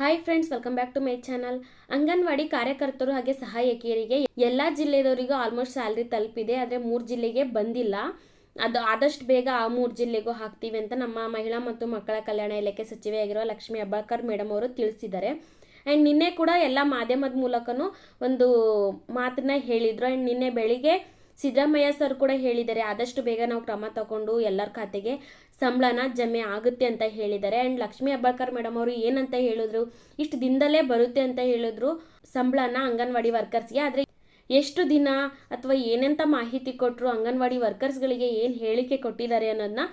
Hi friends, welcome back to my channel. Anganwadi ಕಾರ್ಯಕರ್ತರು ಹಾಗೆ ಸಹಾಯಕಿಯರಿಗೆ ಎಲ್ಲ ಜಿಲ್ಲೆದವರಿಗೂ ಆಲ್ಮೋಸ್ಟ್ ಸ್ಯಾಲ್ರಿ ತಲುಪಿದೆ. ಆದರೆ 3 ಜಿಲ್ಲೆಗೆ ಬಂದಿಲ್ಲ. ಅದು ಆದಷ್ಟು ಬೇಗ ಆ 3 ಜಿಲ್ಲೆಗೂ ಹಾಕ್ತೀವಿ ಅಂತ ನಮ್ಮ ಮಹಿಳಾ ಮತ್ತು ಮಕ್ಕಳ ಕಲ್ಯಾಣ ಇಲಾಖೆ ಸಚಿವೆಯಾಗಿರುವ ಲಕ್ಷ್ಮೀ ಹೆಬ್ಬಾಳ್ಕರ್ ಮೇಡಮ್ ಅವರು ತಿಳಿಸಿದ್ದಾರೆ. ಆ್ಯಂಡ್ ನಿನ್ನೆ ಕೂಡ ಎಲ್ಲ ಮಾಧ್ಯಮದ ಮೂಲಕನೂ ಒಂದು ಮಾತನ್ನ ಹೇಳಿದರು. ಆ್ಯಂಡ್ ನಿನ್ನೆ ಬೆಳಿಗ್ಗೆ ಸಿದ್ದರಾಮಯ್ಯ ಸರ್ ಕೂಡ ಹೇಳಿದ್ದಾರೆ, ಆದಷ್ಟು ಬೇಗ ನಾವು ಕ್ರಮ ತಗೊಂಡು ಎಲ್ಲರ ಖಾತೆಗೆ ಸಂಬಳನ ಜಮೆ ಆಗುತ್ತೆ ಅಂತ ಹೇಳಿದ್ದಾರೆ. ಆ್ಯಂಡ್ ಲಕ್ಷ್ಮೀ ಹೆಬ್ಬಾಳ್ಕರ್ ಮೇಡಮ್ ಅವರು ಏನಂತ ಹೇಳಿದ್ರು, ಇಷ್ಟು ದಿನದಲ್ಲೇ ಬರುತ್ತೆ ಅಂತ ಹೇಳಿದ್ರು ಸಂಬಳನ ಅಂಗನವಾಡಿ ವರ್ಕರ್ಸ್ಗೆ. ಆದರೆ ಎಷ್ಟು ದಿನ ಅಥವಾ ಏನಂತ ಮಾಹಿತಿ ಕೊಟ್ಟರು, ಅಂಗನವಾಡಿ ವರ್ಕರ್ಸ್ಗಳಿಗೆ ಏನು ಹೇಳಿಕೆ ಕೊಟ್ಟಿದ್ದಾರೆ ಅನ್ನೋದನ್ನ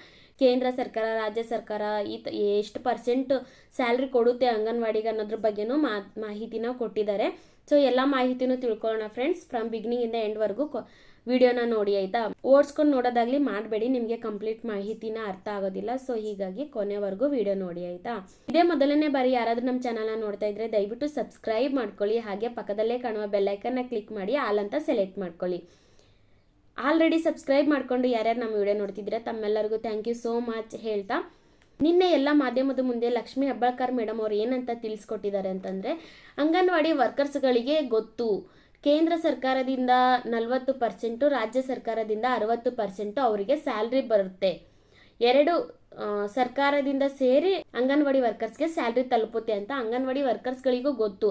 ಕೇಂದ್ರ ಸರ್ಕಾರ, ರಾಜ್ಯ ಸರ್ಕಾರ ಎಷ್ಟು ಪರ್ಸೆಂಟ್ ಸ್ಯಾಲ್ರಿ ಕೊಡುತ್ತೆ ಅಂಗನವಾಡಿಗೆ ಅನ್ನೋದ್ರ ಬಗ್ಗೆನೂ ಮಾಹಿತಿನ ಕೊಟ್ಟಿದ್ದಾರೆ. ಸೊ ಎಲ್ಲ ಮಾಹಿತಿನೂ ತಿಳ್ಕೊಳ್ಳೋಣ ಫ್ರೆಂಡ್ಸ್. ಫ್ರಮ್ ಬಿಗಿನಿಂಗ್ ಇಂದ ಎಂಡ್ವರೆಗೂ ವಿಡಿಯೋನ ನೋಡಿ ಆಯ್ತಾ. ಓಡಿಸ್ಕೊಂಡು ನೋಡೋದಾಗ್ಲಿ ಮಾಡಬೇಡಿ, ನಿಮಗೆ ಕಂಪ್ಲೀಟ್ ಮಾಹಿತಿನ ಅರ್ಥ ಆಗೋದಿಲ್ಲ. ಸೊ ಹೀಗಾಗಿ ಕೊನೆವರೆಗೂ ವಿಡಿಯೋ ನೋಡಿ ಆಯ್ತಾ. ಇದೇ ಮೊದಲನೇ ಬಾರಿ ಯಾರಾದ್ರೂ ನಮ್ಮ ಚಾನಲ್ನ ನೋಡ್ತಾ ಇದ್ರೆ ದಯವಿಟ್ಟು ಸಬ್ಸ್ಕ್ರೈಬ್ ಮಾಡ್ಕೊಳ್ಳಿ. ಹಾಗೆ ಪಕ್ಕದಲ್ಲೇ ಕಾಣುವ ಬೆಲ್ಲೈಕನ್ನ ಕ್ಲಿಕ್ ಮಾಡಿ ಆಲ್ ಅಂತ ಸೆಲೆಕ್ಟ್ ಮಾಡ್ಕೊಳ್ಳಿ. ಆಲ್ರೆಡಿ ಸಬ್ಸ್ಕ್ರೈಬ್ ಮಾಡ್ಕೊಂಡು ಯಾರ್ಯಾರು ನಮ್ಮ ವಿಡಿಯೋ ನೋಡ್ತಿದ್ರೆ ತಮ್ಮೆಲ್ಲರಿಗೂ ಥ್ಯಾಂಕ್ ಯು ಸೋ ಮಚ್ ಹೇಳ್ತಾ, ನಿನ್ನೆ ಎಲ್ಲ ಮಾಧ್ಯಮದ ಮುಂದೆ ಲಕ್ಷ್ಮೀ ಹೆಬ್ಬಾಳ್ಕರ್ ಮೇಡಮ್ ಅವರು ಏನಂತ ತಿಳಿಸ್ಕೊಟ್ಟಿದ್ದಾರೆ ಅಂತಂದರೆ, ಅಂಗನವಾಡಿ ವರ್ಕರ್ಸ್ಗಳಿಗೆ ಗೊತ್ತು, ಕೇಂದ್ರ ಸರ್ಕಾರದಿಂದ 40%, ರಾಜ್ಯ ಸರ್ಕಾರದಿಂದ 60% ಅವರಿಗೆ ಸ್ಯಾಲ್ರಿ ಬರುತ್ತೆ. ಎರಡು ಸರ್ಕಾರದಿಂದ ಸೇರಿ ಅಂಗನವಾಡಿ ವರ್ಕರ್ಸ್ಗೆ ಸ್ಯಾಲ್ರಿ ತಲುಪುತ್ತೆ ಅಂತ ಅಂಗನವಾಡಿ ವರ್ಕರ್ಸ್ಗಳಿಗೂ ಗೊತ್ತು.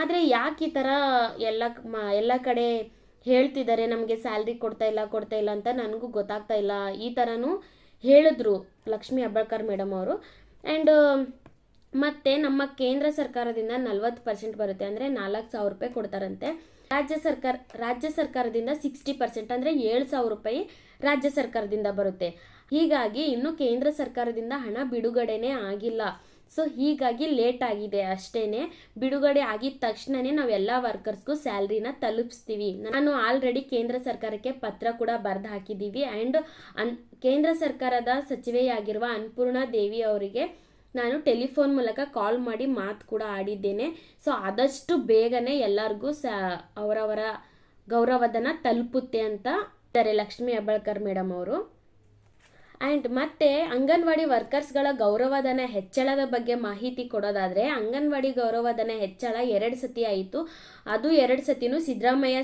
ಆದರೆ ಯಾಕೆ ಈ ಥರ ಎಲ್ಲ ಕಡೆ ಹೇಳ್ತಿದ್ದಾರೆ, ನಮಗೆ ಸ್ಯಾಲ್ರಿ ಕೊಡ್ತಾ ಇಲ್ಲ ಅಂತ ನನಗೂ ಗೊತ್ತಾಗ್ತಾ ಇಲ್ಲ. ಈ ಥರನೂ ಹೇಳಿದ್ರು ಲಕ್ಷ್ಮೀ ಹೆಬ್ಬಾಳ್ಕರ್ ಮೇಡಮ್ ಅವರು. ಆ್ಯಂಡ್ ಮತ್ತೆ ನಮ್ಮ ಕೇಂದ್ರ ಸರ್ಕಾರದಿಂದ 40% ಬರುತ್ತೆ, ಅಂದರೆ 4,000 ರೂಪಾಯಿ ಕೊಡ್ತಾರಂತೆ. ರಾಜ್ಯ ಸರ್ಕಾರದಿಂದ 60% ಅಂದರೆ 7,000 ರೂಪಾಯಿ ರಾಜ್ಯ ಸರ್ಕಾರದಿಂದ ಬರುತ್ತೆ. ಹೀಗಾಗಿ ಇನ್ನು ಕೇಂದ್ರ ಸರ್ಕಾರದಿಂದ ಹಣ ಬಿಡುಗಡೆನೇ ಆಗಿಲ್ಲ. ಸೊ ಹೀಗಾಗಿ ಲೇಟ್ ಆಗಿದೆ ಅಷ್ಟೇನೆ. ಬಿಡುಗಡೆ ಆಗಿದ ತಕ್ಷಣನೇ ನಾವೆಲ್ಲ ವರ್ಕರ್ಸ್ಗೂ ಸ್ಯಾಲ್ರಿನ ತಲುಪಿಸ್ತೀವಿ. ನಾನು ಆಲ್ರೆಡಿ ಕೇಂದ್ರ ಸರ್ಕಾರಕ್ಕೆ ಪತ್ರ ಕೂಡ ಬರೆದು ಹಾಕಿದ್ದೀವಿ. ಆ್ಯಂಡ್ ಕೇಂದ್ರ ಸರ್ಕಾರದ ಸಚಿವೆಯಾಗಿರುವ ಅನ್ನಪೂರ್ಣ ದೇವಿ ಅವರಿಗೆ ನಾನು ಟೆಲಿಫೋನ್ ಮೂಲಕ ಕಾಲ್ ಮಾಡಿ ಮಾತು ಕೂಡ ಆಡಿದ್ದೇನೆ. ಸೊ ಆದಷ್ಟು ಬೇಗನೆ ಎಲ್ಲರಿಗೂ ಅವರವರ ಗೌರವಧನ ತಲುಪುತ್ತೆ ಅಂತ ಇದ್ದಾರೆ ಲಕ್ಷ್ಮೀ ಹೆಬ್ಬಾಳ್ಕರ್ ಮೇಡಮ್ ಅವರು. ಆ್ಯಂಡ್ ಮತ್ತೆ ಅಂಗನವಾಡಿ ವರ್ಕರ್ಸ್ಗಳ ಗೌರವಧನ ಹೆಚ್ಚಳದ ಬಗ್ಗೆ ಮಾಹಿತಿ ಕೊಡೋದಾದರೆ, ಅಂಗನವಾಡಿ ಗೌರವಧನ ಹೆಚ್ಚಳ 2 ಸತಿ ಆಯಿತು. ಅದು 2 ಸತಿನೂ ಸಿದ್ದರಾಮಯ್ಯ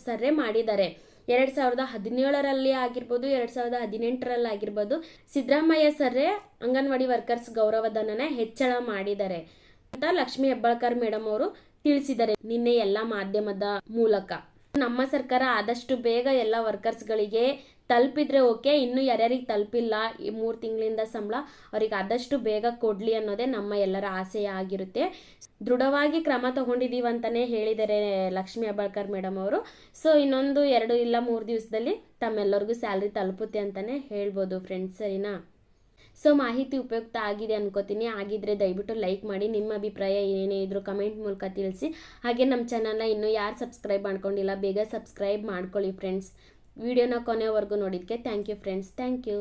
ಸರ್ರೇ ಮಾಡಿದ್ದಾರೆ. 2017ರಲ್ಲಿ ಆಗಿರ್ಬೋದು, 2018ರಲ್ಲಿ ಆಗಿರ್ಬೋದು, ಸಿದ್ದರಾಮಯ್ಯ ಸರ್ರೇ ಅಂಗನವಾಡಿ ವರ್ಕರ್ಸ್ ಗೌರವಧನನ ಹೆಚ್ಚಳ ಮಾಡಿದ್ದಾರೆ ಅಂತ ಲಕ್ಷ್ಮೀ ಹೆಬ್ಬಾಳ್ಕರ್ ಮೇಡಮ್ ಅವರು ತಿಳಿಸಿದ್ದಾರೆ ನಿನ್ನೆ ಎಲ್ಲ ಮಾಧ್ಯಮದ ಮೂಲಕ. ನಮ್ಮ ಸರ್ಕಾರ ಆದಷ್ಟು ಬೇಗ ಎಲ್ಲ ವರ್ಕರ್ಸ್ಗಳಿಗೆ ತಲುಪಿದ್ರೆ ಓಕೆ. ಇನ್ನು ಯಾರ್ಯಾರಿಗೆ ತಲುಪಿಲ್ಲ ಈ 3 ತಿಂಗಳಿಂದ ಸಂಬಳ, ಅವ್ರಿಗೆ ಆದಷ್ಟು ಬೇಗ ಕೊಡಲಿ ಅನ್ನೋದೇ ನಮ್ಮ ಎಲ್ಲರ ಆಸೆಯ ಆಗಿರುತ್ತೆ. ದೃಢವಾಗಿ ಕ್ರಮ ತಗೊಂಡಿದ್ದೀವಿ ಅಂತಲೇ ಹೇಳಿದ್ದಾರೆ ಲಕ್ಷ್ಮೀ ಹೆಬ್ಬಾಳ್ಕರ್ ಮೇಡಮ್ ಅವರು. ಸೊ ಇನ್ನೊಂದು 2 ಇಲ್ಲ 3 ದಿವಸದಲ್ಲಿ ತಮ್ಮೆಲ್ಲರಿಗೂ ಸ್ಯಾಲ್ರಿ ತಲುಪುತ್ತೆ ಅಂತಲೇ ಹೇಳ್ಬೋದು ಫ್ರೆಂಡ್ಸ್, ಸರಿನಾ. ಸೊ ಮಾಹಿತಿ ಉಪಯುಕ್ತ ಆಗಿದೆ ಅನ್ಕೋತೀನಿ. ಆಗಿದ್ರೆ ದಯವಿಟ್ಟು ಲೈಕ್ ಮಾಡಿ, ನಿಮ್ಮ ಅಭಿಪ್ರಾಯ ಏನೇ ಇದ್ರೂ ಕಮೆಂಟ್ ಮೂಲಕ ತಿಳಿಸಿ. ಹಾಗೆ ನಮ್ಮ ಚಾನಲ್ನ ಇನ್ನೂ ಯಾರು ಸಬ್ಸ್ಕ್ರೈಬ್ ಮಾಡ್ಕೊಂಡಿಲ್ಲ ಬೇಗ ಸಬ್ಸ್ಕ್ರೈಬ್ ಮಾಡ್ಕೊಳ್ಳಿ ಫ್ರೆಂಡ್ಸ್. ವಿಡಿಯೋನ ಕೊನೆವರೆಗೂ ನೋಡಿದ್ದಕ್ಕೆ thank you friends, thank you.